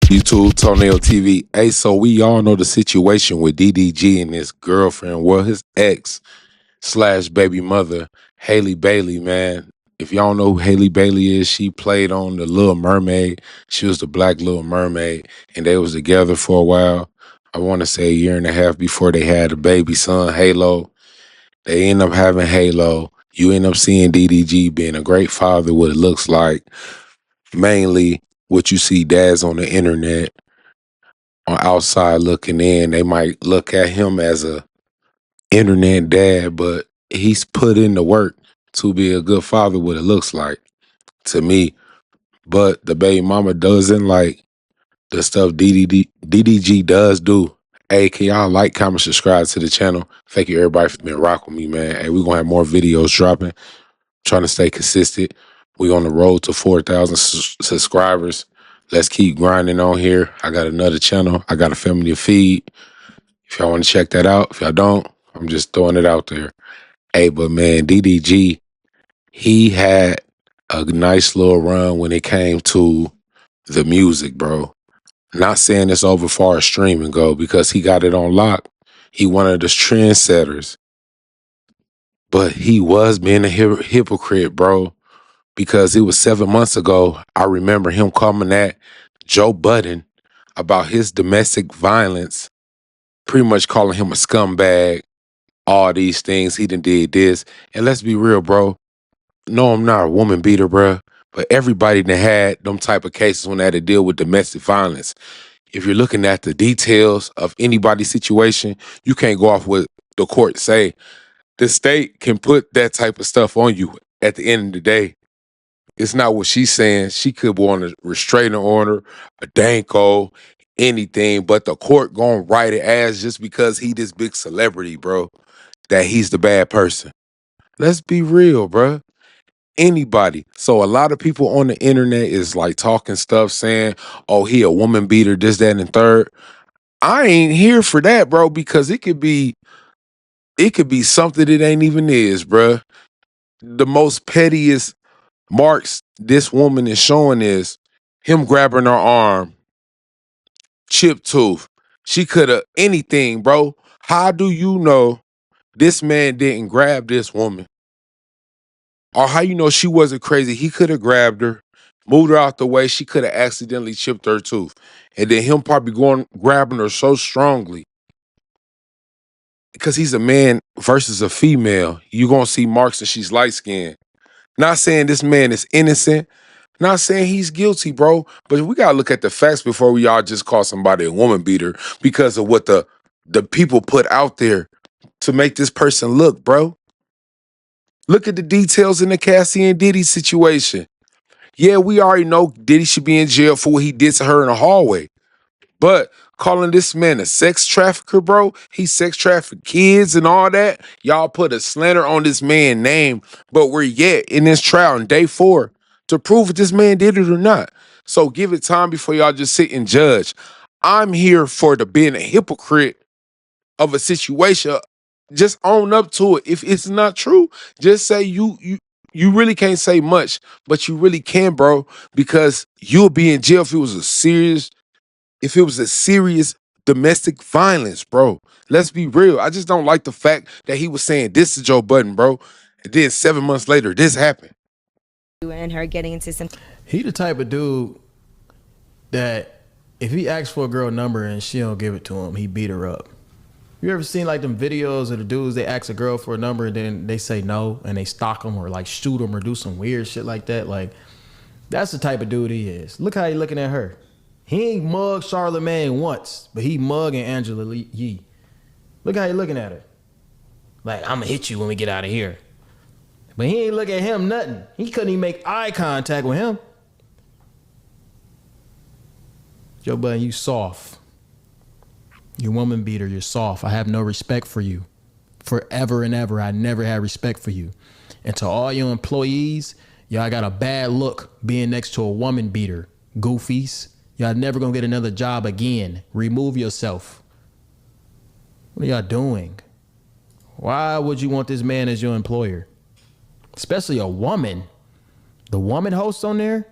YouTube, Toenail TV. Hey, so we all know the situation with DDG and his girlfriend, well, his ex slash baby mother, Haley Bailey, man. If y'all know who Haley Bailey is, she played on The Little Mermaid. She was the Black Little Mermaid, and they was together for a while. I want to say a year and a half before they had a baby son, Halo. They end up having Halo. You end up seeing DDG being a great father, what it looks like. Mainly what you see dads on the internet on outside looking in, they might look at him as a internet dad, but he's put in the work to be a good father, what it looks like to me. But the baby mama doesn't like the stuff DDG does do. Hey, can y'all like, comment, subscribe to the channel? Thank you everybody for being rock with me, man. Hey, we're gonna have more videos dropping. Trying to stay consistent. We on the road to 4,000 subscribers. Let's keep grinding on here. I got another channel. I got a family to feed. If y'all want to check that out, if y'all don't, I'm just throwing it out there. Hey, but man, DDG, he had a nice little run when it came to the music, bro. Not saying it's over far as streaming go because he got it on lock. He one of the trendsetters. But he was being a hypocrite, bro, because it was 7 months ago. I remember him coming at Joe Budden about his domestic violence, pretty much calling him a scumbag, all these things. He done did this. And let's be real, bro. No, I'm not a woman beater, bro. But everybody that had them type of cases when they had to deal with domestic violence. If you're looking at the details of anybody's situation, you can't go off what the court say. The state can put that type of stuff on you at the end of the day. It's not what she's saying. She could want a restraining order, a danko, anything, but the court gonna write it as just because he this big celebrity, bro, that he's the bad person. Let's be real, bro. Anybody. So a lot of people on the internet is like talking stuff saying, oh, he a woman beater, this, that, and third. I ain't here for that, bro, because it could be something it ain't even is, bro. The most pettiest marks this woman is showing is him grabbing her arm, chip tooth. She could have anything, bro. How do you know this man didn't grab this woman? Or how you know she wasn't crazy? He could have grabbed her, moved her out the way. She could have accidentally chipped her tooth. And then him probably going grabbing her so strongly. Because he's a man versus a female. You're going to see marks and she's light skinned. Not saying this man is innocent. Not saying he's guilty, bro. But we gotta look at the facts before we all just call somebody a woman beater because of what the people put out there to make this person look, bro. Look at the details in the Cassie and Diddy situation. Yeah, we already know Diddy should be in jail for what he did to her in the hallway. But calling this man a sex trafficker, bro, he sex trafficked kids and all that. Y'all put a slander on this man's name, but we're yet in this trial on day 4 to prove if this man did it or not. So give it time before y'all just sit and judge. I'm here for the being a hypocrite of a situation. Just own up to it. If it's not true, just say you really can't say much, but you really can, bro, because you'll be in jail if it was a serious domestic violence, bro. Let's be real. I just don't like the fact that he was saying this to Joe Budden, bro. And then 7 months later, this happened. And her getting into some. He the type of dude that if he asks for a girl number and she don't give it to him, he beat her up. You ever seen like them videos of the dudes, they ask a girl for a number and then they say no and they stalk them or like shoot them or do some weird shit like that? Like, that's the type of dude he is. Look how he looking at her. He ain't mugged Charlamagne once, but he mugging Angela Yee. Look how he looking at her. Like, I'm gonna hit you when we get out of here. But he ain't look at him nothing. He couldn't even make eye contact with him. Joe Budden, you soft. You woman beater, you're soft. I have no respect for you. Forever and ever, I never had respect for you. And to all your employees, y'all got a bad look being next to a woman beater. Goofies. Y'all never gonna get another job again. Remove yourself. What are y'all doing? Why would you want this man as your employer? Especially a woman. The woman host on there?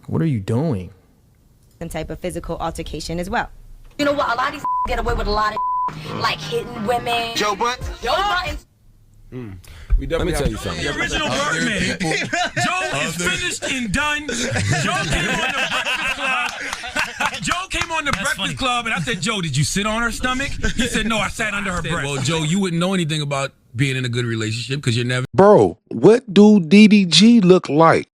What are you doing? type of physical altercation as well. You know what? A lot of these get away with a lot of like hitting women. Joe Butt. Joe Buttons. Let me tell you something. The original Birdman. Joe is finished and done. Joe came on the Breakfast Club. Joe came on the Breakfast Club, and I said, Joe, did you sit on her stomach? He said, no, I sat under her breast. Well, Joe, you wouldn't know anything about being in a good relationship because you're never. Bro, what do DDG look like?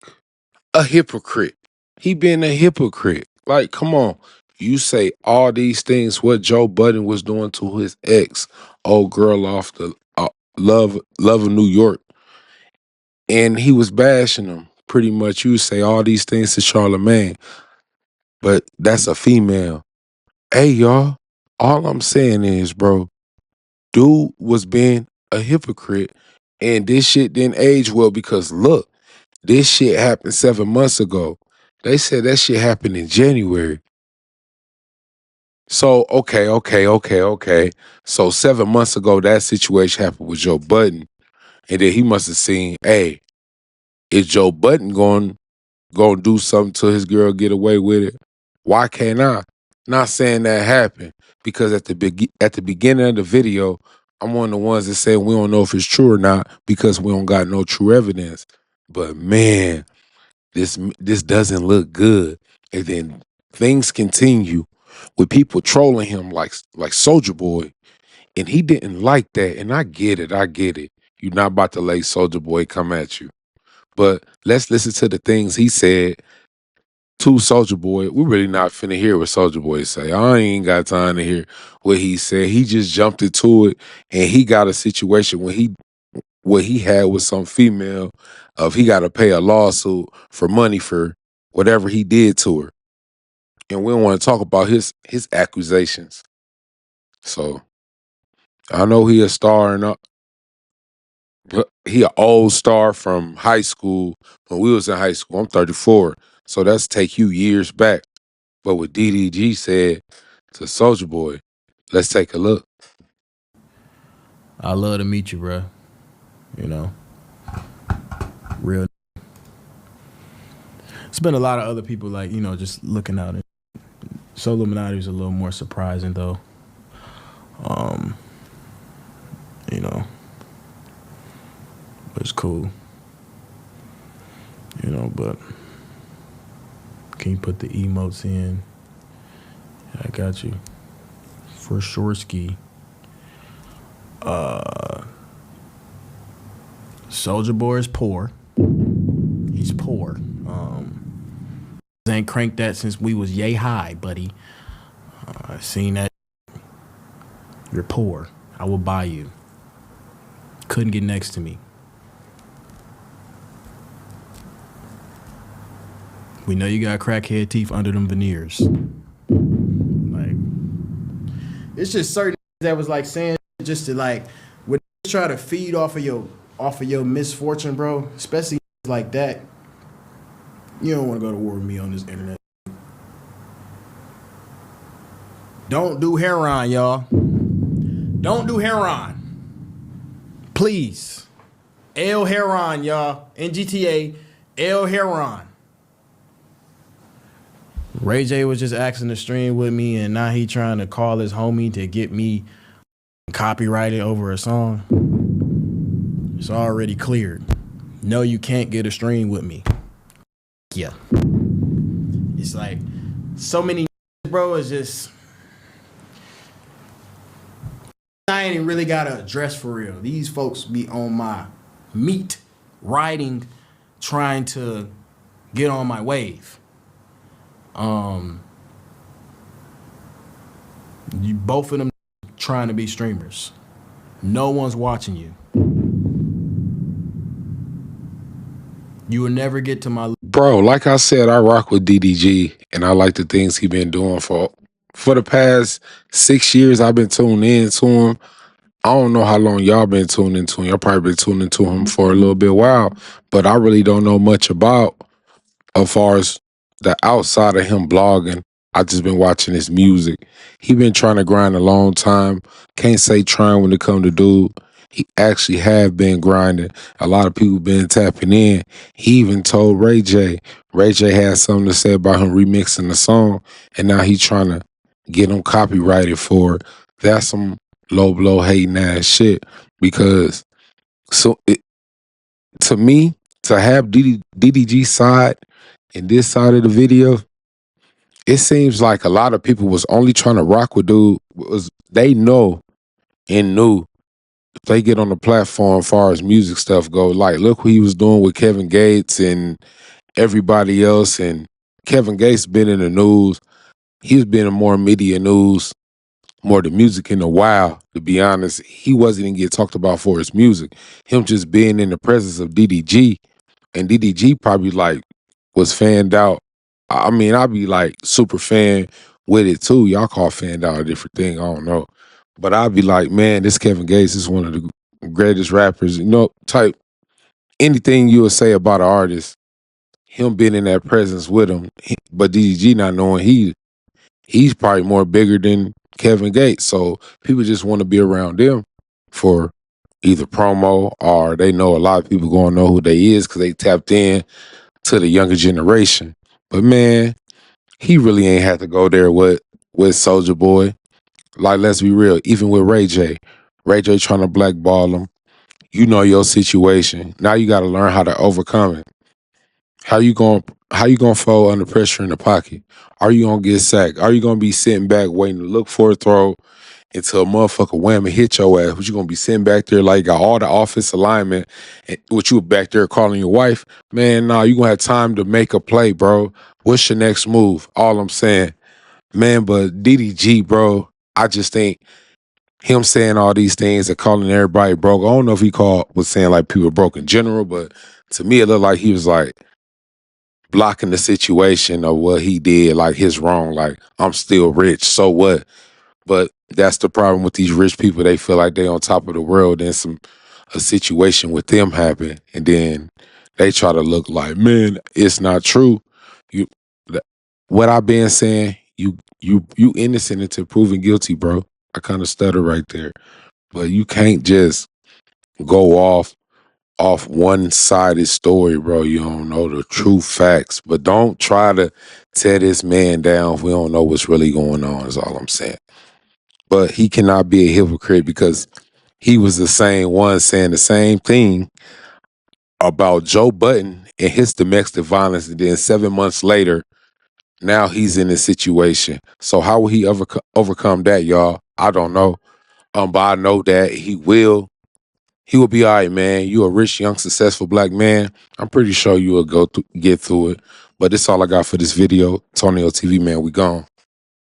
A hypocrite. He been a hypocrite. Like, come on. You say all these things, what Joe Budden was doing to his ex, old girl off the Love of New York. And he was bashing him. Pretty much you say all these things to Charlamagne. But that's a female. Hey, y'all. All I'm saying is, bro, dude was being a hypocrite. And this shit didn't age well because, look, this shit happened 7 months ago. They said that shit happened in January. So, okay. So 7 months ago, that situation happened with Joe Budden. And then he must have seen, hey, is Joe Budden going to do something to his girl, get away with it? Why can't I? Not saying that happened. Because at the beginning of the video, I'm one of the ones that say we don't know if it's true or not because we don't got no true evidence. But man, this doesn't look good. And then things continue with people trolling him like Soulja Boy. And he didn't like that. And I get it. You're not about to let Soulja Boy come at you. But let's listen to the things he said to Soulja Boy. We're really not finna hear what Soulja Boy say. I ain't got time to hear what he said. He just jumped into it, and he got a situation when what he had with some female of he got to pay a lawsuit for money for whatever he did to her. And we don't want to talk about his accusations. So I know he a star and he an old star from high school. When we was in high school, I'm 34. So that's take you years back. But what DDG said to Soulja Boy, let's take a look. I love to meet you, bro. You know, real. It's been a lot of other people like, you know, just looking out. So Illuminati was a little more surprising though. You know, but it's cool. You know, but can you put the emotes in? I got you. For sure ski. Soulja Boy is poor. He's poor. Ain't cranked that since we was yay high, buddy. I seen that. You're poor. I will buy you. Couldn't get next to me. We know you got crackhead teeth under them veneers. Like, it's just certain that was like saying just to like when you try to feed off of your misfortune, bro. Especially like that. You don't want to go to war with me on this internet. Don't do heroin, y'all. Don't do heroin. Please. El heroin, y'all. NGTA, El heroin. Ray J was just asking to stream with me, and now he trying to call his homie to get me copyrighted over a song. It's already cleared. No, you can't get a stream with me. Yeah. It's like so many, bro. It's just I ain't even really got to address for real. These folks be on my meat, riding, trying to get on my wave. You both of them trying to be streamers. No one's watching you. You will never get to my... Bro, like I said, I rock with DDG, and I like the things he been doing for the past 6 years. I've been tuned in to him. I don't know how long y'all been tuned into him. Y'all probably been tuned into him for a little bit while, but I really don't know much about as far as the outside of him blogging. I just been watching his music. He been trying to grind a long time. Can't say trying when it come to dude. He actually have been grinding. A lot of people been tapping in. He even told Ray J. Ray J had something to say about him remixing the song, and now he trying to get him copyrighted for it. That's some low blow hating ass shit. Because to me, to have DDG side and this side of the video, it seems like a lot of people was only trying to rock with dude. They know and knew if they get on the platform as far as music stuff go, like look what he was doing with Kevin Gates and everybody else. And Kevin Gates been in the news. He's been in more media news, more the music in a while, to be honest. He wasn't even get talked about for his music. Him just being in the presence of DDG, and DDG probably like was fanned out. I mean, I'd be like super fan with it too. Y'all call fanned out a different thing, I don't know. But I'd be like, man, this Kevin Gates is one of the greatest rappers, type anything you would say about an artist, him being in that presence with him, but DDG not knowing he's probably more bigger than Kevin Gates. So people just want to be around them for either promo or they know a lot of people gonna know who they is because they tapped in to the younger generation. But man, he really ain't had to go there with Soulja Boy. Like, let's be real, even with Ray J. Ray J trying to blackball him. You know your situation. Now you gotta learn how to overcome it. How you gonna fold under pressure in the pocket? Are you gonna get sacked? Are you gonna be sitting back waiting to look for a throw until a motherfucker wham and hit your ass? What you gonna be sitting back there like you got all the office alignment and what you back there calling your wife? Man, nah, you gonna have time to make a play, bro. What's your next move? All I'm saying. Man, but DDG, bro, I just think him saying all these things and calling everybody broke. I don't know if he was saying like people broke in general, but to me it looked like he was like blocking the situation of what he did, like his wrong. Like, I'm still rich, so what? But that's the problem with these rich people. They feel like they on top of the world, then a situation with them happen, and then they try to look like, man, it's not true. You, what I've been saying, you innocent until proven guilty, bro. I kind of stutter right there, but you can't just go off one-sided story, bro. You don't know the true facts. But don't try to tear this man down if we don't know what's really going on, is all I'm saying. But he cannot be a hypocrite because he was the same one saying the same thing about Joe Budden and his domestic violence. And then 7 months later, now he's in this situation. So how will he overcome that, y'all? I don't know. But I know that he will. He will be all right, man. You a rich, young, successful black man. I'm pretty sure you will get through it. But that's all I got for this video. Tonio TV, man. We gone.